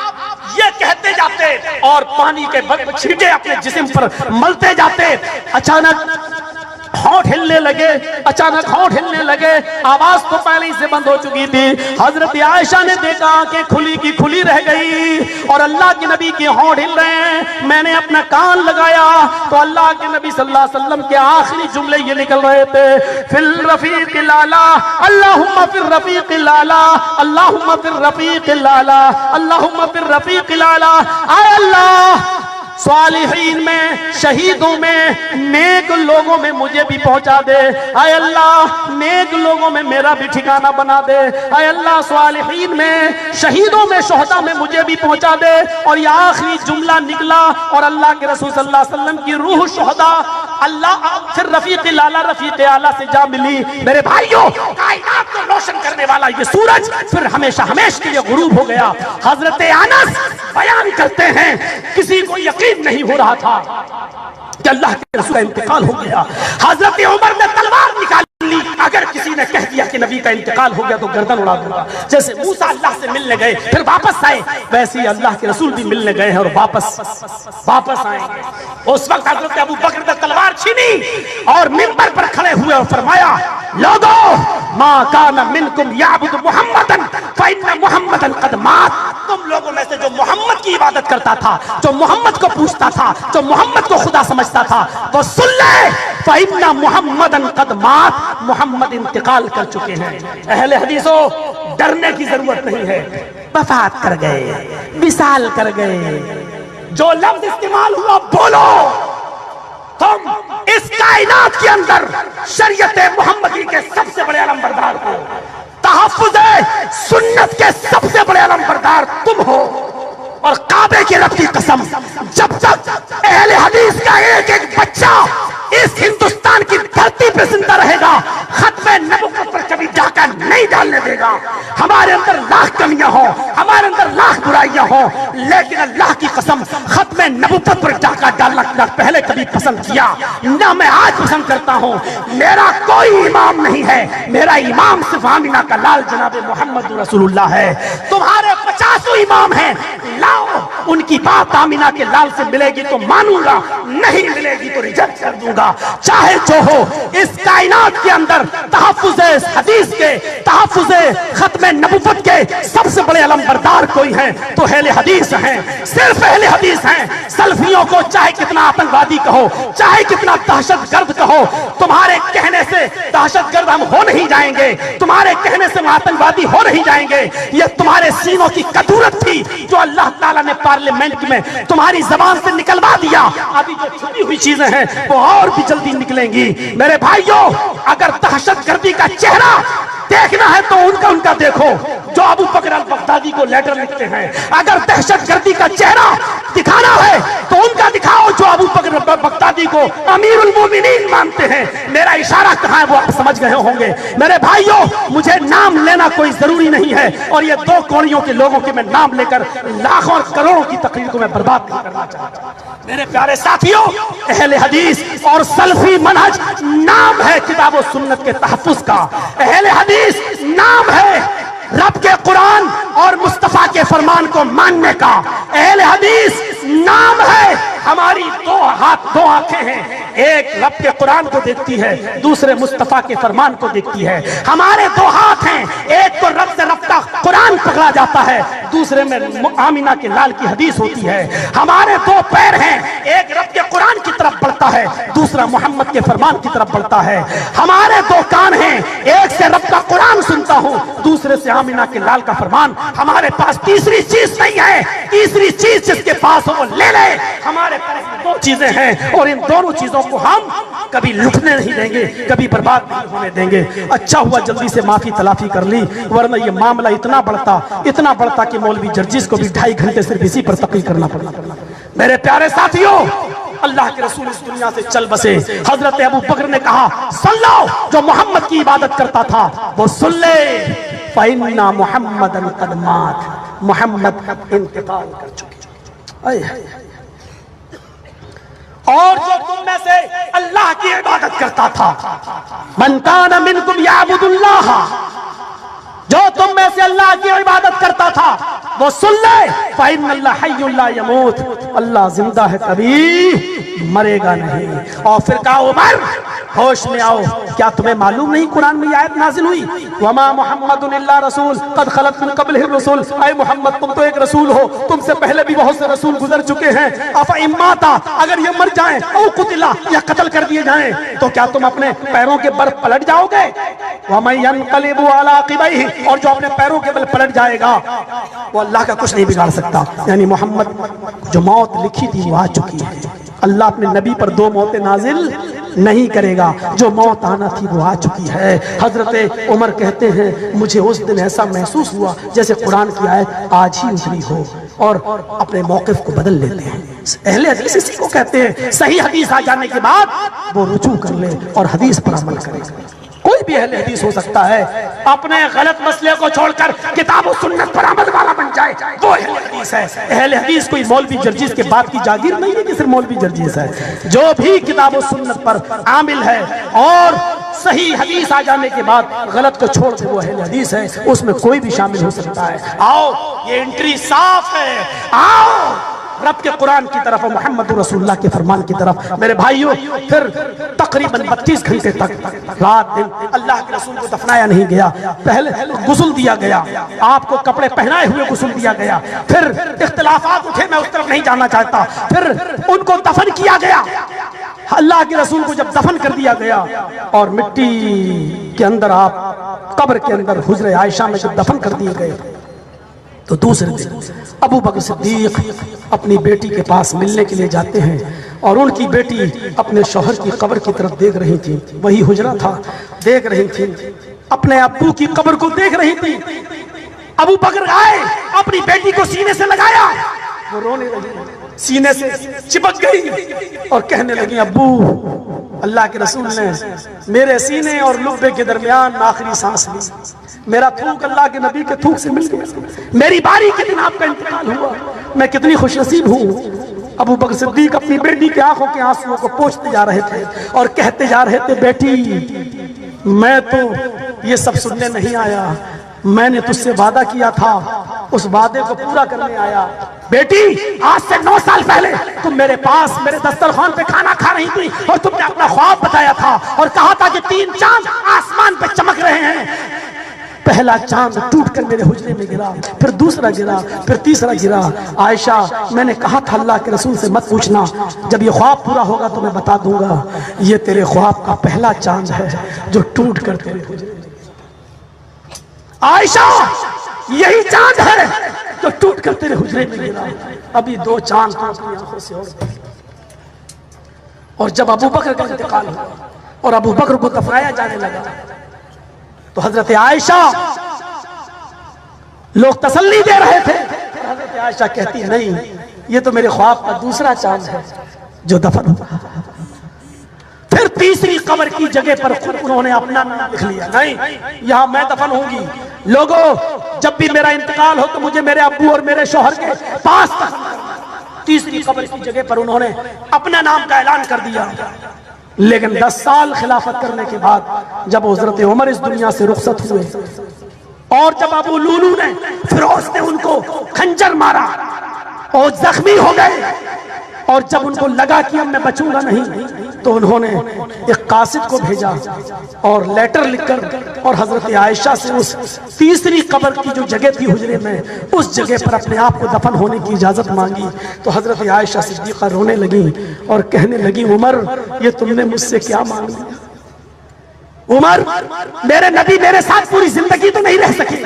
[SPEAKER 1] یہ کہتے جاتے اور پانی کے چھینٹے اپنے جسم پر ملتے جاتے۔ اچانک ہونٹ ہلنے لگے، اچانک ہونٹ ہلنے لگے، آواز تو پہلے ہی سے بند ہو چکی تھی۔ حضرت عائشہ نے دیکھا آنکھیں کھلی کی کھلی رہ گئی اور اللہ کے نبی کے ہونٹ ہل رہے ہیں۔ میں نے اپنا کان لگایا تو اللہ کے نبی صلی اللہ علیہ وسلم کے آخری جملے یہ نکل رہے تھے فی الرفیق الاعلی اللہم فی الرفیق الاعلی اللہم فی الرفیق الاعلی اللہم فی الرفیق الاعلی۔ اے اللہ صالحین میں، شہیدوں میں، نیک لوگوں میں مجھے بھی پہنچا دے۔ اے اللہ نیک لوگوں میں میرا بھی ٹھکانہ بنا دے۔ اے اللہ صالحین میں، شہیدوں میں، شہداء میں مجھے بھی پہنچا دے۔ اور یہ آخری جملہ نکلا اور اللہ کے رسول صلی اللہ علیہ وسلم کی روح شہداء اللہ پھر رفیق الاعلیٰ رفیق اعلیٰ سے جا ملی۔ میرے بھائیوں کائنات کو روشن کرنے والا یہ سورج پھر ہمیشہ ہمیشہ کے لیے غروب ہو گیا۔ حضرت انس بیان کرتے ہیں کسی کو یقین نہیں ہو رہا تھا کہ اللہ کے رسول کا انتقال ہو گیا۔ حضرت عمر نے تلوار نکال لی، اگر کسی نے کہہ دیا کہ نبی کا انتقال ہو گیا تو گردن اڑا دوں گا۔ جیسے موسیٰ اللہ سے ملنے گئے پھر واپس آئے، ویسے ہی اللہ کے رسول بھی ملنے گئے ہیں اور واپس آئیں گے۔ اس وقت حضرت ابو بکر نے تلوار چھینی اور منبر پر کھڑے ہوئے اور فرمایا، لوگو ما کان منکم یعبد محمدا فإن محمدا قد مات۔ تم لوگوں میں سے جو محمد کی عبادت کرتا تھا، جو محمد کو پوچھتا تھا، جو محمد کو خدا سمجھتا تھا، وہ سن لے فإن محمدا قد مات، محمد انتقال کر چکے ہیں۔ اہل حدیثو، ڈرنے کی ضرورت نہیں ہے، وفات کر گئے، وصال کر گئے، جو لفظ استعمال ہوا بولو۔ تم اس کائنات کے اندر شریعت محمدی کے سب سے بڑے علمبردار ہو، تحفظ سنت کے سب سے بڑے علمبردار تم ہو، اور کعبے کے رب کی قسم، جب تک اہل حدیث کا ایک ایک بچہ اس ہندوستان کی دھرتی پہ زندہ رہے گا، ختم نبوت پر کبھی ڈاکہ نہیں ڈالنے دے گا۔ ہمارے اندر لاکھ کمیاں ہوں، ہمارے اندر لاکھ برائیاں ہوں، لیکن اللہ کی قسم ختم نبوت پر ڈاکہ ڈالنا نہ پہلے کبھی پسند کیا، نہ میں آج پسند کرتا ہوں۔ میرا کوئی امام نہیں ہے، میرا امام صرف آمینہ کا لال جناب محمد رسول اللہ ہے۔ تمہارے 50 امام ہیں، لاؤ ان کی بات آمینہ کے لال سے ملے گی تو مانوں گا، نہیں ملے گی تو ریجیکٹ کر دوں گا۔ چاہے جو ہو، اس کائنات کے اندر تحفظ حدیث کے، تحفظ ختم نبوت کے سب سے بڑے علمبردار کوئی ہیں تو اہل حدیث ہیں، صرف اہل حدیث ہیں۔ سلفیوں کو چاہے کتنا آتنکوادی کہو، چاہے کتنا دہشت گرد کہو، تمہارے کہنے سے دہشت گرد ہم ہو نہیں جائیں گے، تمہارے کہنے سے ہم آتنکوادی ہو نہیں جائیں گے۔ یہ تمہارے سینوں کی کدورت تھی جو اللہ تعالیٰ نے پارلیمنٹ میں تمہاری زبان سے نکلوا دیا۔ ابھی جو چھپی ہوئی چیزیں ہیں وہ اور بھی جلدی نکلیں گی۔ میرے بھائیوں، اگر دہشت گردی کا چہرہ دیکھنا ہے تو ان کا دیکھو جو ابو بکر البغدادی کو لیٹر لکھتے ہیں۔ اگر دہشت گردی کا چہرہ دکھانا ہے تو ان کا دکھاؤ جو ابو بکر البغدادی کو امیر المومنین مانتے ہیں۔ میرا اشارہ کہاں ہے وہ آپ سمجھ گئے ہوں گے۔ میرے بھائیوں، مجھے نام لینا کوئی ضروری نہیں ہے، اور یہ دو کوڑیوں کے لوگوں کے میں نام لے کر لاکھوں اور کروڑوں کی تقریر کو میں برباد نہیں کرنا چاہتا۔ میرے پیارے ساتھیوں، اہل حدیث اور سلفی منہج نام ہے کتاب و سنت کے تحفظ کا، اہل حدیث نام ہے رب کے قرآن اور مصطفیٰ کے فرمان کو ماننے کا، اہل حدیث نام ہے ہماری دو ہاتھ دو آنکھیں ہیں، ایک رب کے قرآن کو دیکھتی ہے، دوسرے مصطفیٰ کے فرمان کو دیکھتی ہے۔ ہمارے دو ہاتھ ہیں، ایک تو رب سے رفتہ قرآن پکڑا جاتا ہے، دوسرے میں آمینہ کے لال کی حدیث ہوتی ہے۔ ہمارے دو پیر ہیں، ایک رب کے قرآن کی طرف بڑھتا ہے، دوسرا محمد کے فرمان کی طرف بڑھتا ہے۔ ہمارے دو کان ہیں، ایک سے رب کا قرآن سنتا ہوں، دوسرے سے آمینہ کے لال کا فرمان۔ ہمارے پاس تیسری چیز نہیں ہے، تیسری چیز جس کے پاس ہو وہ لے لے۔ ہمارے پاس دو چیزیں ہیں اور ان دونوں چیزوں کو ہم کبھی لٹنے نہیں دیں گے، کبھی برباد نہیں ہونے دیں گے۔ اچھا ہوا جلدی سے معافی تلافی کر لی، ورنہ یہ معاملہ اتنا بڑھتا کہ مولوی جرجیس کو بھی 2.5 گھنٹے صرف اسی پر تقریر کرنا پڑنا۔ میرے پیارے ساتھیوں، اللہ کے رسول اس دنیا سے چل بسے۔ حضرت ابو بکر نے کہا، سن لو جو محمد کی عبادت کرتا تھا وہ سن لے، فَإِنَّ مُحَمَّدًا قَدْ مَاتَ، محمد انتقال کر چکے۔ اور جو تم میں سے اللہ کی عبادت کرتا تھا، من کان منکم یعبد اللہ، جو تم میں سے اللہ کی عبادت کرتا تھا وہ سن لے، فإن اللہ حی لا یموت، اللہ زندہ ہے کبھی مرے گا نہیں۔ اور پھر کہا، عمر ہوش میں آؤ، کیا تمہیں معلوم نہیں قرآن میں یہ آیت نازل ہوئی، وما محمد الا رسول قد خلت من قبلہ الرسل، اے محمد تم تو ایک رسول ہو، تم سے پہلے بھی بہت سے رسول گزر چکے ہیں، افإن مات، اگر یہ مر جائیں، او قتل یا قتل کر دیے جائیں تو کیا تم اپنے پیروں کے بل پلٹ جاؤ گے، ومن ينقلب على عقبیہ، اور جو اپنے پیروں کے بل پلٹ جائے گا وہ اللہ کا کچھ نہیں بگاڑ سکتا۔ یعنی محمد جو موت لکھی تھی وہ آ چکی ہے، اللہ اپنے نبی پر 2 موتیں نازل نہیں کرے گا، جو موت آنا تھی وہ آ چکی ہے۔ حضرت عمر کہتے ہیں، مجھے اس دن ایسا محسوس ہوا جیسے قرآن کی آیت آج ہی اتری ہو۔ اور اپنے موقف کو بدل لیتے ہیں. اہل حدیث اسی کو کہتے ہیں صحیح حدیث آ جانے کے بعد وہ رجوع کر لے اور حدیث پر عمل کرے. کوئی بھی اہل حدیث ہو سکتا ہے اپنے غلط مسئلے کو چھوڑ کر کتاب و سنت پر عمل والا بن جائے، وہ اہل حدیث ہے. اہل حدیث کوئی مولوی جرجیز کے بعد کی جاگیر نہیں ہے کہ صرف مولوی جرجیز ہے. جو بھی کتاب و سنت پر عامل ہے اور صحیح حدیث آ جانے کے بعد غلط کو چھوڑ دے وہ اہل حدیث ہے. اس میں کوئی بھی شامل ہو سکتا ہے. آؤ یہ انٹری صاف ہے. آؤ رب کے قرآن کی طرف اور محمد رسول اللہ کے فرمان کی طرف. میرے بھائیوں پھر تقریباً 32 گھنٹے تک رات دن اللہ کے رسول کو دفنایا نہیں گیا. پہلے غسل دیا گیا، آپ کو کپڑے پہنائے ہوئے غسل دیا گیا. پھر اختلافات اٹھے، میں اس طرف نہیں جانا چاہتا. پھر ان کو دفن کیا گیا. اللہ کے رسول کو جب دفن کر دیا گیا اور مٹی کے اندر آپ قبر کے اندر حجرہ عائشہ میں جب دفن کر دیے گئے تو دوسرے دن ابو بکر صدیق اپنی بیٹی کے پاس ملنے کے لیے جاتے ہیں اور ان کی بیٹی اپنے شوہر کی قبر کی طرف دیکھ رہی تھی. وہی حجرہ تھا، دیکھ رہی تھی، اپنے ابو کی قبر کو دیکھ رہی تھی. ابو بکر آئے، اپنی بیٹی کو سینے سے لگایا، وہ رونے لگی، سینے سے چپک گئی اور کہنے لگی ابو اللہ کے رسول نے میرے سینے اور لبے کے درمیان آخری سانس لی. میرا تھوک اللہ کے نبی کے تھوک سے مل گیا. میری باری کے دن آپ کا انتقال ہوا. میں کتنی خوش نصیب ہوں. ابو بکر صدیق اپنی بیٹی کے آنکھوں کے آنسوؤں کو پوچھتے جا رہے تھے اور کہتے جا رہے تھے بیٹی میں تو یہ سب سننے نہیں آیا، میں نے تجھ سے وعدہ کیا تھا، اس وعدے کو پورا کرنے آیا. بیٹی آج سے 9 سال پہلے تم میرے پاس میرے دسترخوان پہ کھانا کھا رہی تھی اور تم نے اپنا خواب بتایا تھا اور کہا تھا کہ 3 چاند آسمان پہ چمک رہے ہیں. پہلا چاند ٹوٹ کر میرے حجرے میں گرا، پھر دوسرا گرا، پھر تیسرا گرا. عائشہ میں نے کہا تھا اللہ کے رسول سے مت پوچھنا، جب یہ خواب پورا ہوگا تو میں بتا دوں گا. یہ تیرے خواب کا پہلا چاند ہے جو ٹوٹ کر تیرے حجرے میں. عائشہ یہی چاند ہے جو ٹوٹ کر تیرے حجرے میں گرا. ابھی 2 چاند اپنی آنکھوں سے اور جب ابو بکر کا انتقال ہوا اور ابو بکر کو دفنایا جانے لگا تو حضرت عائشہ لوگ تسلی دے رہے تھے. حضرت عائشہ کہتی ہے نہیں، یہ تو میرے خواب کا دوسرا چاند ہے جو دفن ہوا. پھر تیسری قبر کی جگہ پر خود انہوں نے اپنا نام لکھ لیا. نہیں، یہاں میں دفن ہوں گی. لوگوں جب بھی میرا انتقال ہو تو مجھے میرے ابو اور میرے شوہر کے پاس دفن کرنا. تیسری قبر کی جگہ پر انہوں نے اپنا نام کا اعلان کر دیا. لیکن 10 سال خلافت کرنے کے بعد جب حضرت عمر اس دنیا سے رخصت ہوئے اور جب ابو لولو نے فیروز نے ان کو خنجر مارا اور زخمی ہو گئے اور جب ان کو لگا کہ اب میں بچوں گا نہیں تو انہوں نے ایک قاصد کو بھیجا اور لیٹر لکھ کر اور حضرت عائشہ سے اس تیسری قبر کی جو جگہ تھی حجرے میں اس جگہ پر اپنے آپ کو دفن ہونے کی اجازت مانگی. تو حضرت عائشہ صدیقہ رونے لگی اور کہنے لگی عمر یہ تم نے مجھ سے کیا مانگ لیا؟ عمر میرے نبی میرے ساتھ پوری زندگی تو نہیں رہ سکے.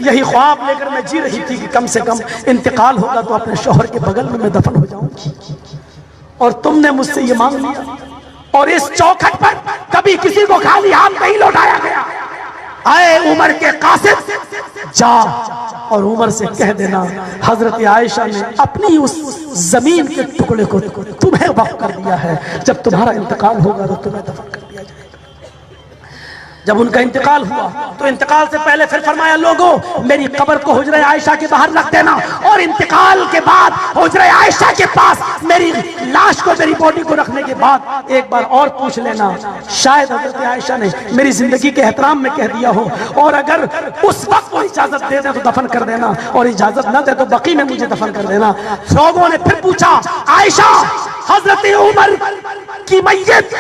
[SPEAKER 1] یہی خواب لے کر میں جی رہی تھی کہ کم سے کم انتقال ہوگا تو اپنے شوہر کے بغل میں دفن ہو جاؤں گی اور تم نے مجھ سے یہ مانگ لیا. اور اس چوکھٹ پر کبھی کسی کو خالی ہاتھ نہیں لوٹایا گیا. اے عمر کے قاصد جا اور عمر سے کہہ دینا حضرت عائشہ نے اپنی اس زمین کے ٹکڑے کو تمہیں وقف کر دیا ہے، جب تمہارا انتقال ہوگا تو تمہیں دفن کر دیا جائے گا. جب ان کا انتقال ہوا تو انتقال سے پہلے پھر فرمایا لوگوں میری قبر کو حجرہ عائشہ کے باہر رکھ دینا اور انتقال کے بعد حجرہ عائشہ کے پاس میری لاش کو میری باڈی کو رکھنے کے بعد ایک بار اور پوچھ لینا شاید حضرت عائشہ نے میری زندگی کے احترام میں کہہ دیا ہو اور اگر اس وقت وہ اجازت دے دے تو دفن کر دینا اور اجازت نہ دے تو بقی میں مجھے دفن کر دینا. لوگوں نے پھر پوچھا عائشہ حضرت عمر کی میت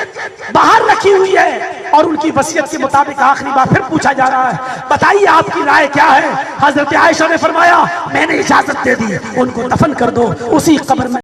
[SPEAKER 1] باہر رکھی ہوئی ہے اور ان کی وصیت کے مطابق آخری بار پھر پوچھا جا رہا ہے بتائیے آپ کی رائے کیا ہے؟ حضرت عائشہ نے فرمایا میں نے اجازت دے دی ان کو دفن کر دو اسی قبر میں